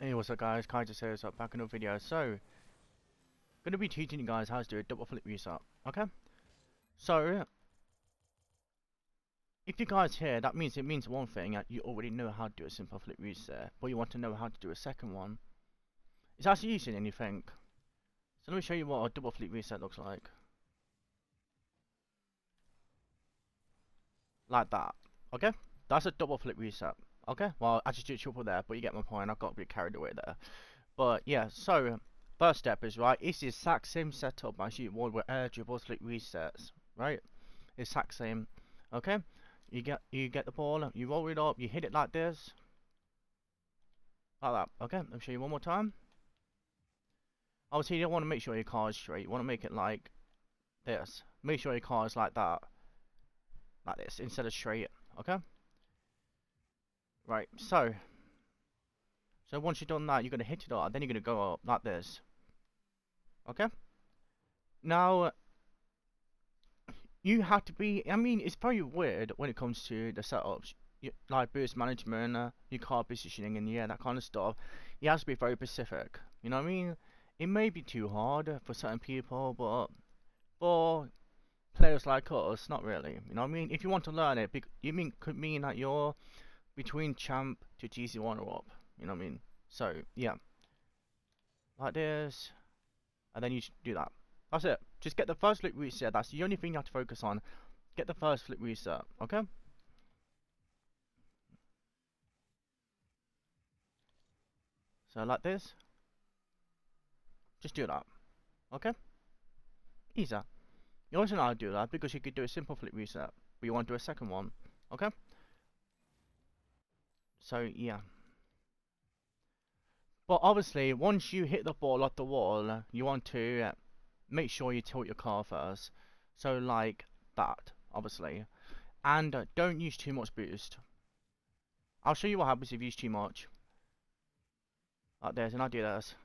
Hey, what's up guys, Kai just here, back in a video. So, gonna be teaching you guys how to do a double flip reset, okay? So, if you guys here, that means it means one thing, that you already know how to do a simple flip reset, but you want to know how to do a second one. It's actually easier than you think. So let me show you what a double flip reset looks like. Like that, okay? That's a double flip reset, okay? Well, I just did triple there, but you get my point, I got a bit carried away there. But yeah, so first step is right. It's the exact same setup as you would with air double flip resets, right? Exact same. Okay, you get the ball, you roll it up, you hit it like this, like that. Okay, let me show you one more time. Obviously, you don't want to make sure your car is straight. You want to make it like this. Make sure your car is like this, instead of straight. Okay. Right. So once you've done that, you're gonna hit it up, then you're gonna go up like this. Okay. Now you have to be. I mean, it's very weird when it comes to the setups, like boost management, your car positioning, and yeah, that kind of stuff. You have to be very specific. You know what I mean? It may be too hard for certain people, but for players like us, not really. You know what I mean? If you want to learn it, could mean that you're between champ to GC1 or up. You know what I mean? So yeah, like this, and then you do that. That's it. Just get the first flip reset. That's the only thing you have to focus on. Get the first flip reset. Okay. So like this, just do that. Okay? Easy. You also know how to do that because you could do a simple flip reset, but you want to do a second one. Okay? So yeah. But obviously, once you hit the ball off the wall, you want to make sure you tilt your car first. So like that, obviously. And don't use too much boost. I'll show you what happens if you use too much. Like this, and I do this.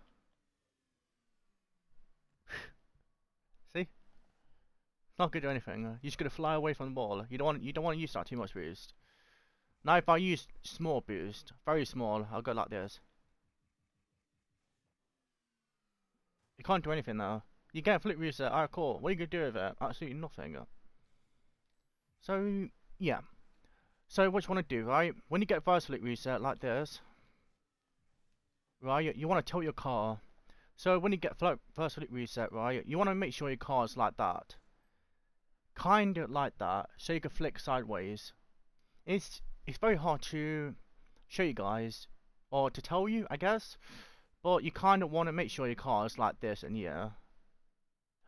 See? It's not gonna do anything. You're just gonna fly away from the ball. You don't want to use that too much boost. Now if I use small boost, very small, I'll go like this. You can't do anything though. You get a flip reset, alright cool. What are you gonna do with it? Absolutely nothing. So yeah. So what you wanna do, right? When you get first flip reset like this, right, you wanna tilt your car. So when you get first flip reset, right, you wanna make sure your car is like that. Kinda like that, so you can flick sideways. It's very hard to show you guys, or to tell you, I guess. But you kind of want to make sure your car is like this, and yeah.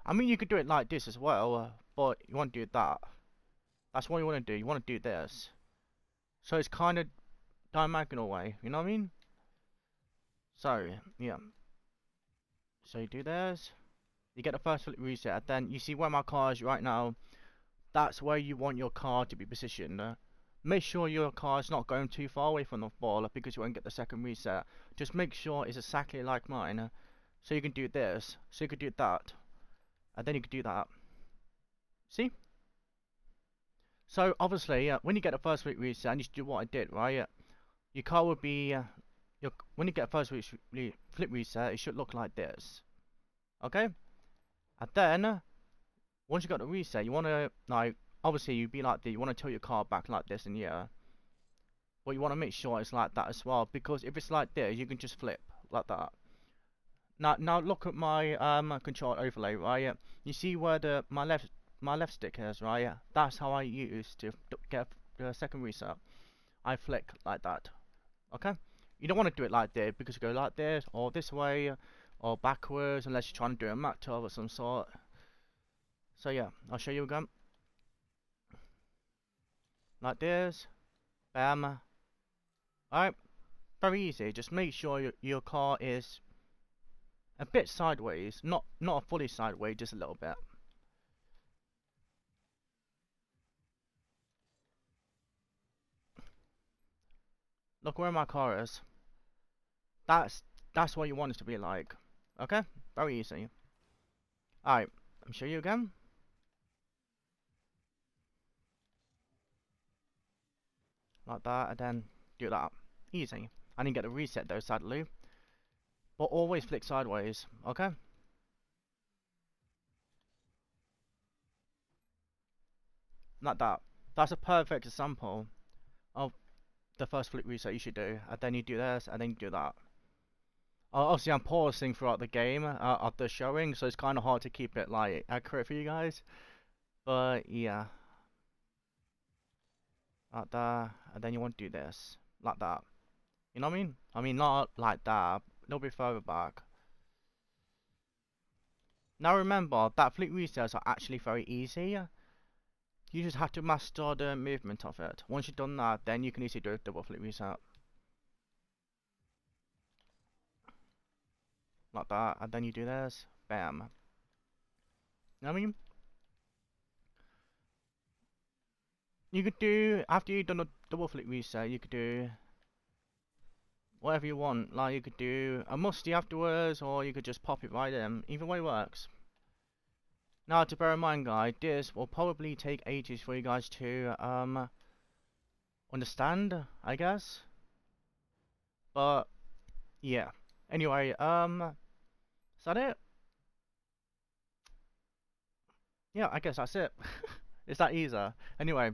I mean, you could do it like this as well, but you want to do that. That's what you want to do. You want to do this. So it's kind of diagonal way, you know what I mean? So, yeah. So you do this. You get the first flip reset, and then you see where my car is right now. That's where you want your car to be positioned. Make sure your car is not going too far away from the ball because you won't get the second reset. Just make sure it's exactly like mine. So you can do this. So you could do that. And then you could do that. See? So obviously, when you get the first flip reset, and you do what I did, right? Your car will be, when you get first flip reset, it should look like this. Okay? And then, once you got the reset, you want to, like, obviously you'd be like this, you want to tilt your car back like this, and yeah. But you want to make sure it's like that as well, because if it's like this, you can just flip like that. Now look at my control overlay, right? You see where my left stick is, right? That's how I use to get the second reset. I flick like that. Okay? You don't want to do it like this because you go like this or this way or backwards unless you're trying to do a mat of some sort. So yeah, I'll show you again. Like this. Bam. Alright. Very easy. Just make sure your car is a bit sideways, not fully sideways, just a little bit. Look where my car is. That's that's what you want it to be like. Okay? Very easy. Alright, let me show you again. Like that, and then do that. Easy. I didn't get a reset though, sadly. but always flick sideways, okay? Like that. That's a perfect example of the first flick reset you should do, and then you do this, and then you do that. Obviously, I'm pausing throughout the game of the showing, so it's kind of hard to keep it like accurate for you guys. But yeah, like that, and then you want to do this, like that. You know what I mean? I mean, not like that, a little bit further back. Now remember, that flick resets are actually very easy. You just have to master the movement of it. Once you've done that, then you can easily do a double flick reset. Like that, and then you do this, bam. You know what I mean? You could do, after you've done a double flick reset, you could do whatever you want. Like, you could do a musty afterwards, or you could just pop it right in. Either way works. Now, to bear in mind, guys, this will probably take ages for you guys to, understand, I guess. But, yeah. Anyway, is that it? Yeah, I guess that's it. It's that easy. Anyway,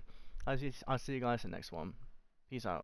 I'll see you guys in the next one. Peace out.